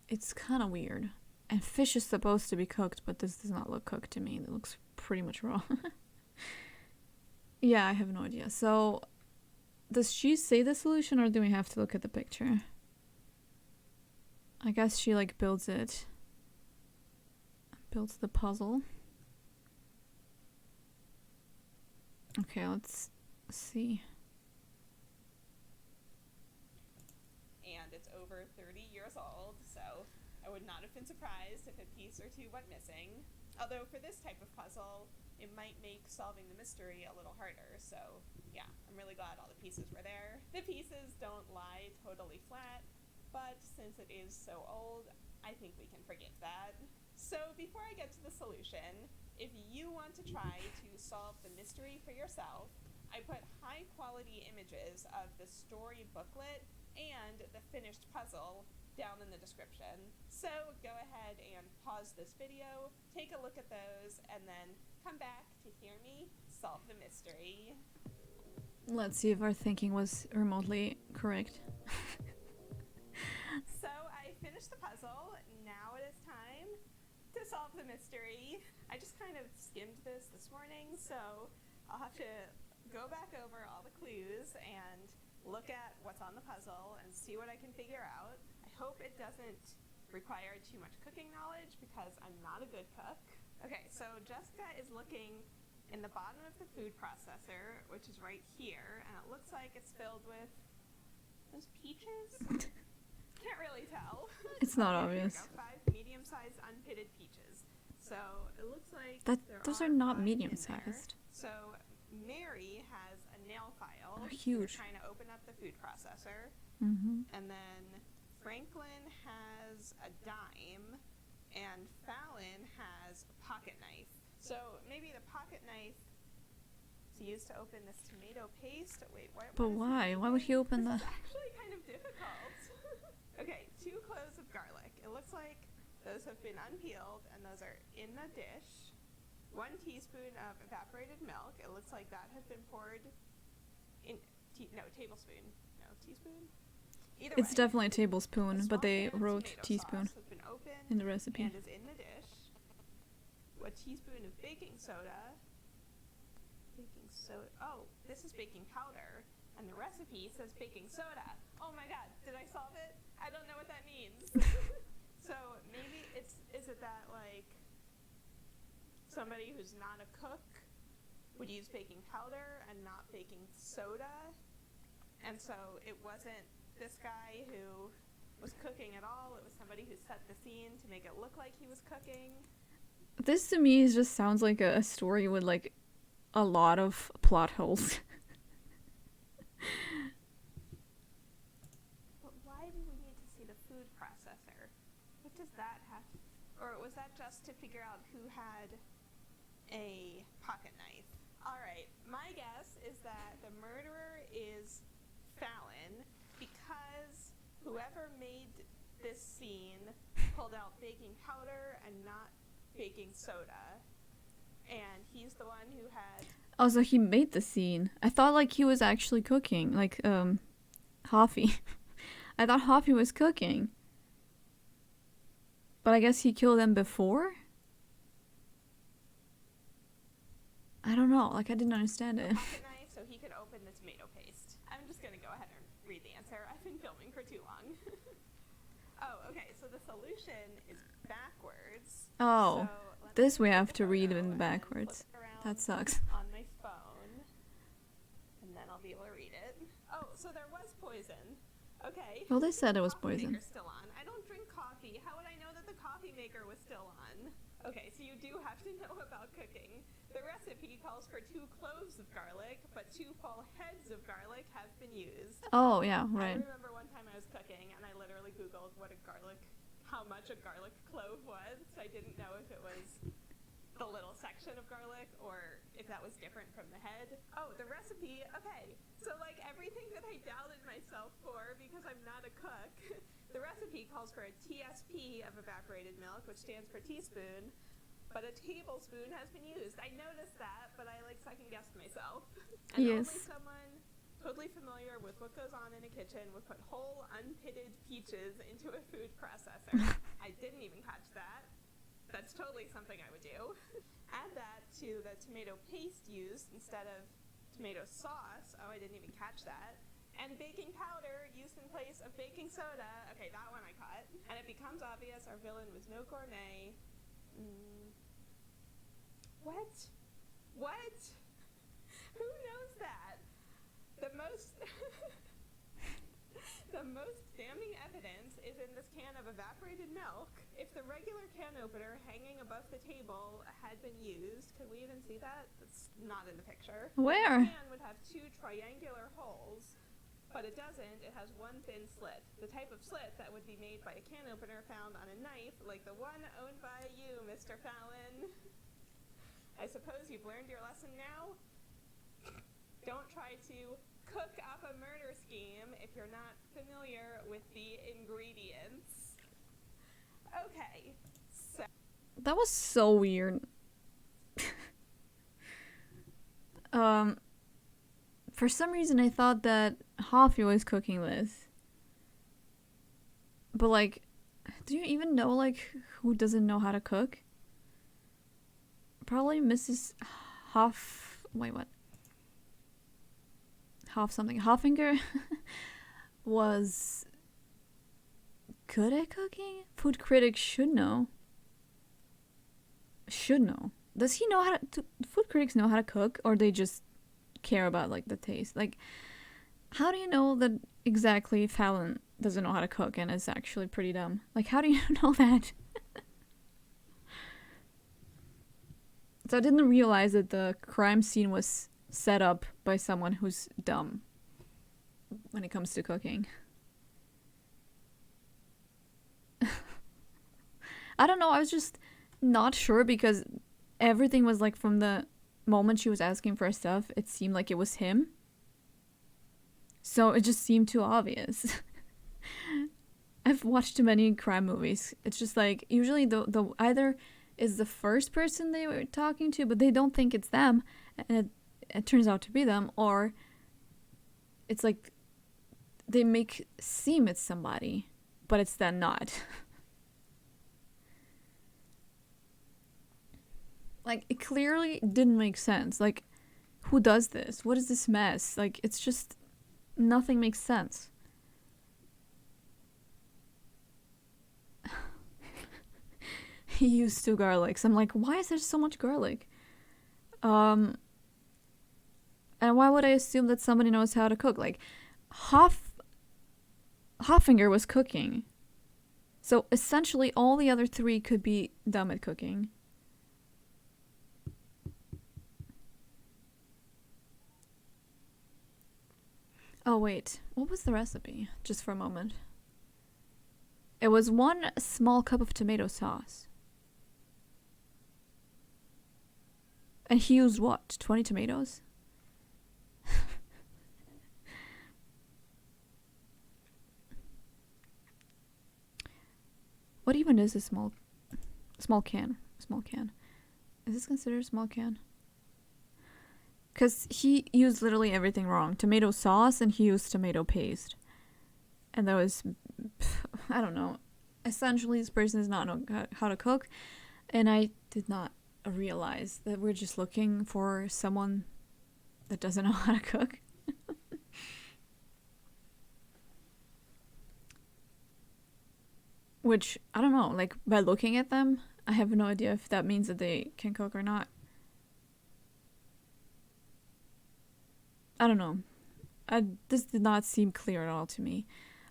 It's kind of weird. And fish is supposed to be cooked, but this does not look cooked to me. It looks pretty much raw. Yeah, I have no idea. So, does she say the solution or do we have to look at the picture? I guess she like builds it. Builds the puzzle. Okay, let's see. And it's over 30 years old, so I would not have been surprised if a piece or two went missing. Although for this type of puzzle, it might make solving the mystery a little harder, so yeah, I'm really glad all the pieces were there. The pieces don't lie totally flat, but since it is so old, I think we can forgive that. So before I get to the solution, if you want to try to solve the mystery for yourself, I put high quality images of the story booklet and the finished puzzle down in the description. So go ahead and pause this video, take a look at those, and then come back to hear me solve the mystery. Let's see if our thinking was remotely correct. So I finished the puzzle. Now it is time to solve the mystery. I just kind of skimmed this morning, so I'll have to go back over all the clues and look at what's on the puzzle and see what I can figure out. I hope it doesn't require too much cooking knowledge because I'm not a good cook. Okay, so Jessica is looking in the bottom of the food processor, which is right here, and it looks like it's filled with those peaches? Can't really tell. It's not Okay, here we obvious. go. 5 medium-sized unpitted peaches. So it looks like Those are not 5 in medium-sized. there. So Mary has a nail file. They're We're huge. trying to open up the food processor. Mm-hmm. And then Franklin has a dime, and Fallon has a pocket knife. So maybe the pocket knife is used to open this tomato paste. Wait, But why? Why would he open This the... is actually kind of difficult. Okay, 2 cloves of garlic. It looks like those have been unpeeled, and those are in the dish. 1 teaspoon of evaporated milk. It looks like that has been poured in... tablespoon. No, teaspoon? Either It's way. definitely a tablespoon, but they A small can of wrote tomato teaspoon sauce has been opened in the recipe. and is in the dish. A teaspoon of baking soda. Oh, this is baking powder, and the recipe says baking soda. Oh my god, did I solve it? I don't know what that means. So maybe is it that like somebody who's not a cook would use baking powder and not baking soda, and so it wasn't this guy who was cooking at all. It was somebody who set the scene to make it look like he was cooking. This to me just sounds like a story with like a lot of plot holes. But why do we need to see the food processor? What does that have? Or was that just to figure out who had a pocket knife? All right, my guess is that the murderer is Fallon because whoever made this scene pulled out baking powder and not baking soda, and he's the one who had... Oh, so he made the scene. I thought like he was actually cooking, like Hoffy. I thought Hoffy was cooking. But I guess he killed them before? I don't know, like I didn't understand it. pocket knife so he could open the tomato paste. I'm just gonna go ahead and read the answer. I've been filming for too long. Oh, okay, so the solution is backwards. Oh, So let this me we take have the to read photo in and backwards. flip it around That sucks. on my phone, and then I'll be able to read it. Oh, so there was poison. Okay. Well, they said it was Coffee poison. maker's still on. I don't drink coffee. How would I know that the coffee maker was still on? Okay, so you do have to know about cooking. The recipe calls for 2 cloves of garlic, but 2 full heads of garlic have been used. Oh, yeah, I right. remember one time I was cooking and I literally Googled how much a garlic clove was. I didn't know if it was the little section of garlic or if that was different from the head. Oh, the recipe, okay. So like everything that I doubted myself for because I'm not a cook, the recipe calls for a TSP of evaporated milk, which stands for teaspoon, but a tablespoon has been used. I noticed that, but I like second-guessed myself. And only Yes. someone totally familiar with what goes on in a kitchen would put whole unpitted peaches into a food processor. I didn't even catch that. That's totally something I would do. Add that to the tomato paste used instead of tomato sauce. Oh, I didn't even catch that. And baking powder used in place of baking soda. Okay, that one I caught. And it becomes obvious our villain was no gourmet. What? What? Who knows that? The most the most damning evidence is in this can of evaporated milk. If the regular can opener hanging above the table had been used, could we even see that? That's not in the picture. Where? The can would have 2 triangular holes, but it doesn't. It has 1 thin slit. The type of slit that would be made by a can opener found on a knife, like the one owned by you, Mr. Fallon. I suppose you've learned your lesson now? Don't try to cook up a murder scheme if you're not familiar with the ingredients. Okay, so... That was so weird. For some reason I thought that Hoffy was cooking this. But like, do you even know like who doesn't know how to cook? Probably Mrs. Wait, what? Hoffinger was good at cooking? Food critics should know. Should know. Does he know how to... Do food critics know how to cook? Or they just care about, like, the taste? Like, how do you know that exactly Fallon doesn't know how to cook and is actually pretty dumb? Like, how do you know that? So I didn't realize that the crime scene was set up by someone who's dumb when it comes to cooking. I don't know, I was just not sure because everything was like from the moment she was asking for stuff, it seemed like it was him. So it just seemed too obvious. I've watched too many crime movies. It's just like usually the either is the first person they were talking to, but they don't think it's them, and it turns out to be them, or it's like they make seem it's somebody, but it's then not. Like, it clearly didn't make sense. Like, who does this? What is this mess? Like, it's just... Nothing makes sense. He used 2 garlics. I'm like, why is there so much garlic? And why would I assume that somebody knows how to cook? Like, Hoffinger was cooking. So, essentially, all the other 3 could be dumb at cooking. Oh, wait. What was the recipe? Just for a moment. It was 1 small cup of tomato sauce. And he used what? 20 tomatoes? What even is a small can? Small can. Is this considered a small can? Because he used literally everything wrong. Tomato sauce, and he used tomato paste. And that was... I don't know. Essentially, this person does not know how to cook. And I did not realize that we're just looking for someone that doesn't know how to cook. Which, I don't know. Like, by looking at them, I have no idea if that means that they can cook or not. I don't know. This did not seem clear at all to me.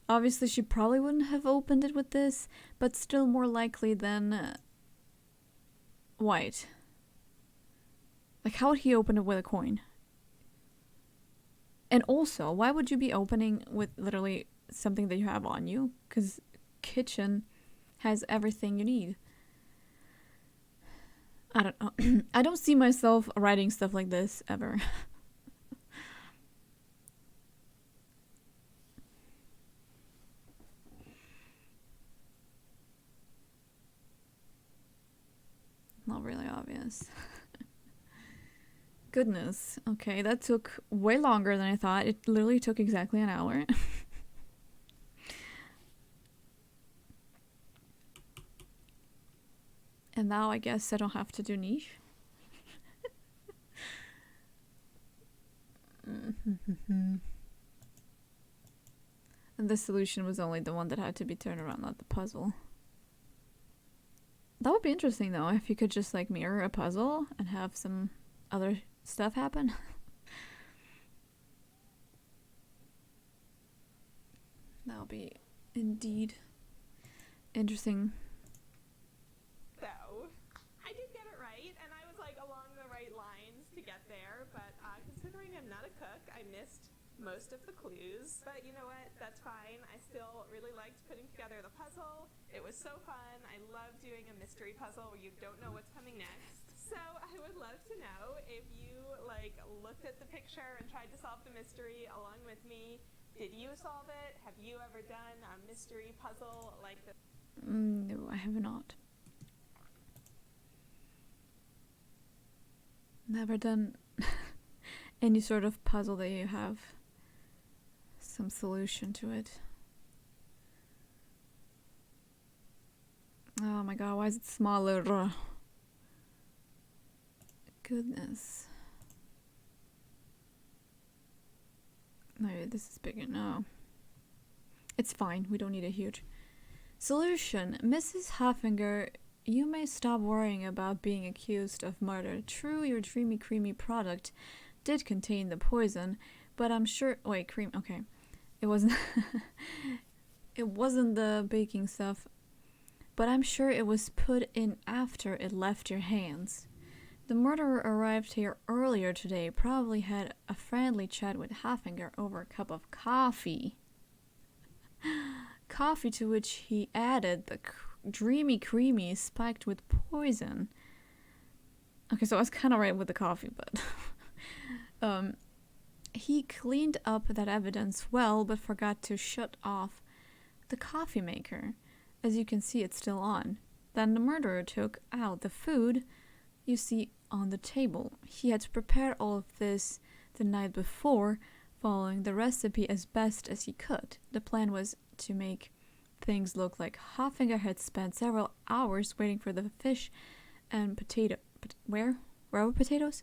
Obviously, she probably wouldn't have opened it with this, but still more likely than white. Like, how would he open it with a coin? And also, why would you be opening with literally something that you have on you? Because kitchen has everything you need. I don't know. I don't see myself writing stuff like this ever. Not really obvious. Goodness. Okay, that took way longer than I thought. It literally took exactly an hour. And now I guess I don't have to do niche. And the solution was only the one that had to be turned around, not the puzzle. That would be interesting though, if you could just like mirror a puzzle and have some other stuff happen. That would be indeed interesting. So, I did get it right, and I was like along the right lines to get there, but considering I'm not a cook, I missed most of the clues, but you know what, that's fine. I still really liked putting together the puzzle. It was so fun. I love doing a mystery puzzle where you don't know what's coming next. So I would love to know if you like looked at the picture and tried to solve the mystery along with me. Did you solve it? Have you ever done a mystery puzzle like this? No, I have not. Never done any sort of puzzle that you have some solution to it. Oh my god, why is it smaller? Goodness. Maybe this is bigger. No. It's fine. We don't need a huge. Solution: Mrs. Hoffinger, you may stop worrying about being accused of murder. True, your dreamy creamy product did contain the poison, but I'm sure. Wait, cream. Okay, it wasn't. It wasn't the baking stuff, but I'm sure it was put in after it left your hands. The murderer arrived here earlier today, probably had a friendly chat with Hoffinger over a cup of coffee. Coffee to which he added the dreamy creamy spiked with poison. Okay, so I was kind of right with the coffee, but he cleaned up that evidence well, but forgot to shut off the coffee maker. As you can see, it's still on. Then the murderer took out the food you see on the table. He had prepared all of this the night before, following the recipe as best as he could. The plan was to make things look like Hoffinger had spent several hours waiting for the fish and raw potatoes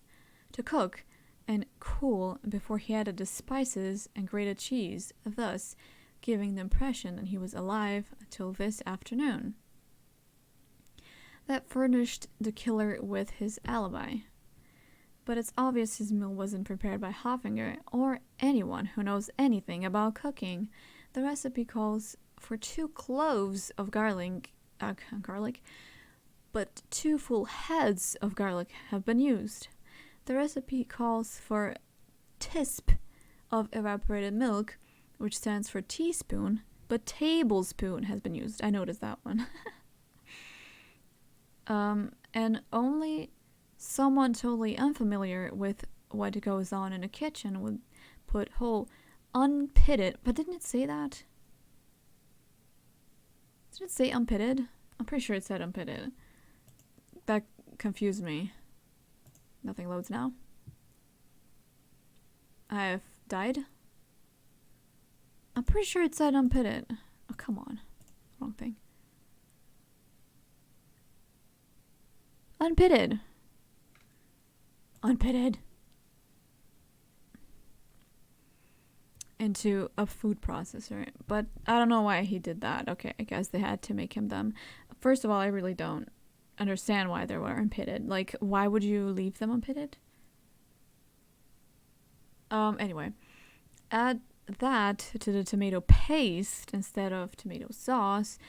to cook and cool before he added the spices and grated cheese, thus giving the impression that he was alive until this afternoon. That furnished the killer with his alibi. But it's obvious his meal wasn't prepared by Hoffinger or anyone who knows anything about cooking. The recipe calls for 2 cloves of garlic, but 2 full heads of garlic have been used. The recipe calls for tisp of evaporated milk, which stands for teaspoon, but tablespoon has been used. I noticed that one. And only someone totally unfamiliar with what goes on in a kitchen would put whole unpitted, but didn't it say that? Did it say unpitted? I'm pretty sure it said unpitted. That confused me. Nothing loads now. I have died. I'm pretty sure it said unpitted. Oh, come on. Wrong thing. Unpitted. Unpitted. Into a food processor. But I don't know why he did that. Okay, I guess they had to make him dumb. First of all, I really don't understand why they were unpitted. Like, why would you leave them unpitted? Anyway. Add that to the tomato paste instead of tomato sauce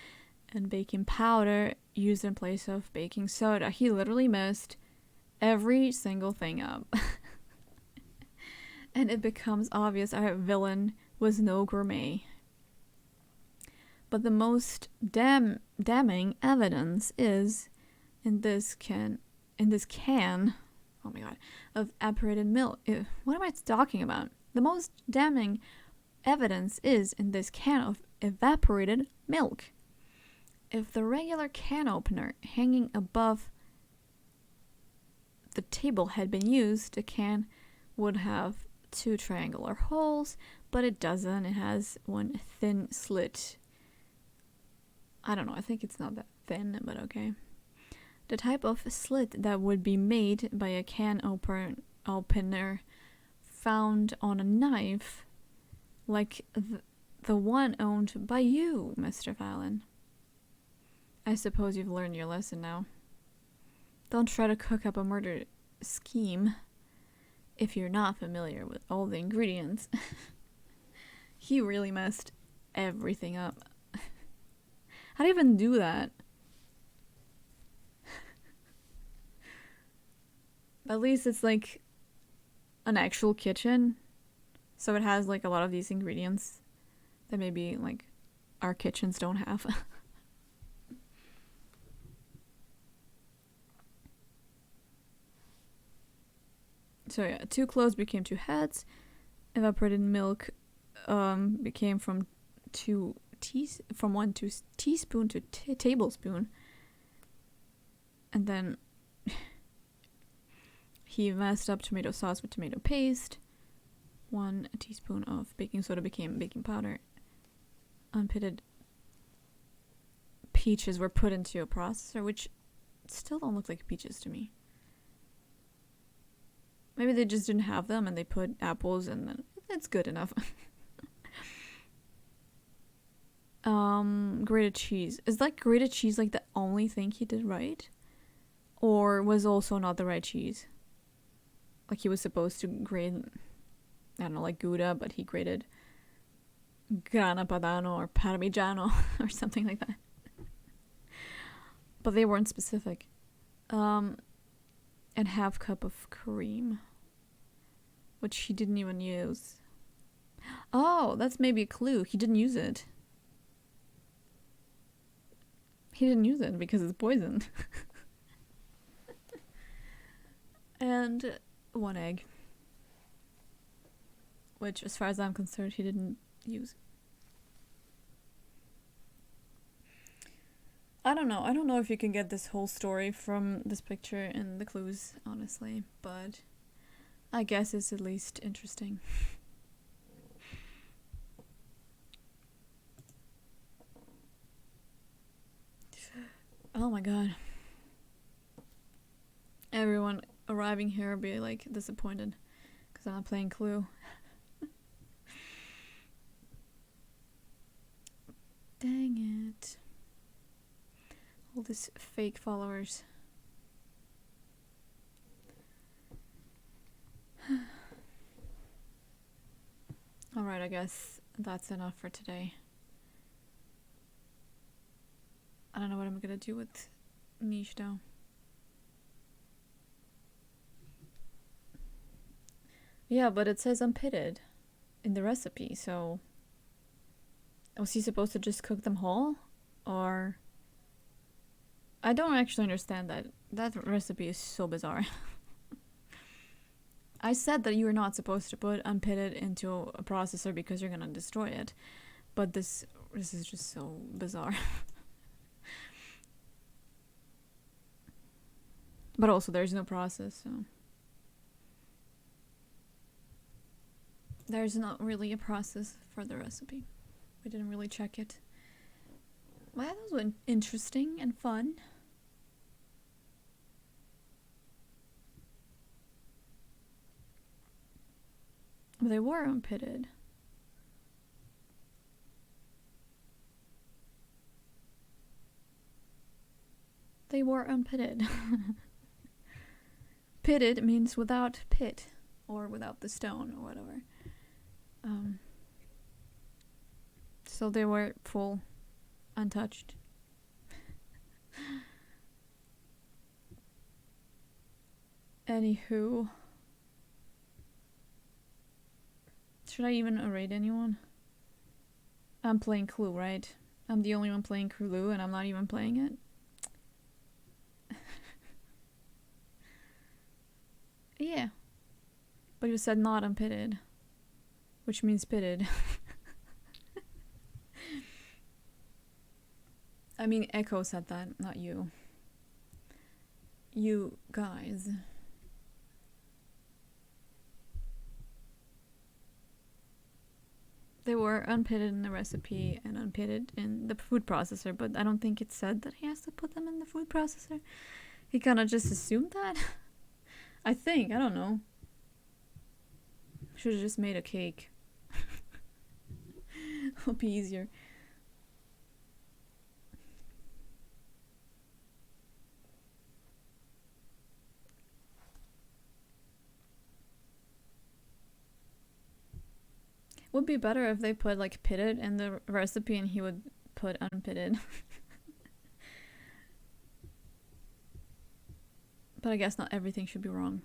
and baking powder used in place of baking soda. He literally messed every single thing up. And it becomes obvious our villain was no gourmet. But the most damning evidence is in this can, oh my god, of evaporated milk. What am I talking about? The most damning evidence is in this can of evaporated milk. If the regular can opener hanging above the table had been used, the can would have 2 triangular holes, but it doesn't. It has 1 thin slit. I don't know, I think it's not that thin, but okay. The type of slit that would be made by a can opener found on a knife, like the one owned by you, Mr. Fallon. I suppose you've learned your lesson now. Don't try to cook up a murder scheme if you're not familiar with all the ingredients. He really messed everything up. How do you even do that? At least it's like an actual kitchen, so it has like a lot of these ingredients that maybe like our kitchens don't have. So yeah, 2 cloves became 2 heads. Evaporated milk became from 1 teaspoon to tablespoon, and then he messed up tomato sauce with tomato paste. 1 teaspoon of baking soda became baking powder. Unpitted peaches were put into a processor, which still don't look like peaches to me. Maybe they just didn't have them and they put apples and then it's good enough. Grated cheese. Is that grated cheese like the only thing he did right? Or was also not the right cheese? Like he was supposed to grate, I don't know, like Gouda, but he grated Grana Padano or Parmigiano or something like that. But they weren't specific. And half cup of cream, which he didn't even use. Oh, that's maybe a clue. He didn't use it. He didn't use it because it's poison. And 1 egg. Which, as far as I'm concerned, he didn't use. I don't know. I don't know if you can get this whole story from this picture and the clues, honestly. But I guess it's at least interesting. Oh my god. Everyone arriving here will be like disappointed because I'm not playing Clue. Dang it. All these fake followers. Alright, I guess that's enough for today. I don't know what I'm gonna do with niche though. Yeah, but it says unpitted in the recipe, so was he supposed to just cook them whole? Or I don't actually understand that. That recipe is so bizarre. I said that you're not supposed to put unpitted into a processor because you're gonna destroy it. But this is just so bizarre. But also there's no process, so there's not really a process for the recipe. We didn't really check it. Well, that was interesting and fun. But they were unpitted. They were unpitted. Pitted means without pit, or without the stone, or whatever. So they were full, untouched. Anywho. Should I even rate anyone? I'm playing Clue, right? I'm the only one playing Clue and I'm not even playing it? Yeah. But you said not unpitted. Which means pitted. I mean, Echo said that, not you. You guys. They were unpitted in the recipe and unpitted in the food processor, but I don't think it said that he has to put them in the food processor. He kind of just assumed that. I think, I don't know. Should have just made a cake. It'll be easier. Would be better if they put like pitted in the recipe and he would put unpitted. But I guess not everything should be wrong.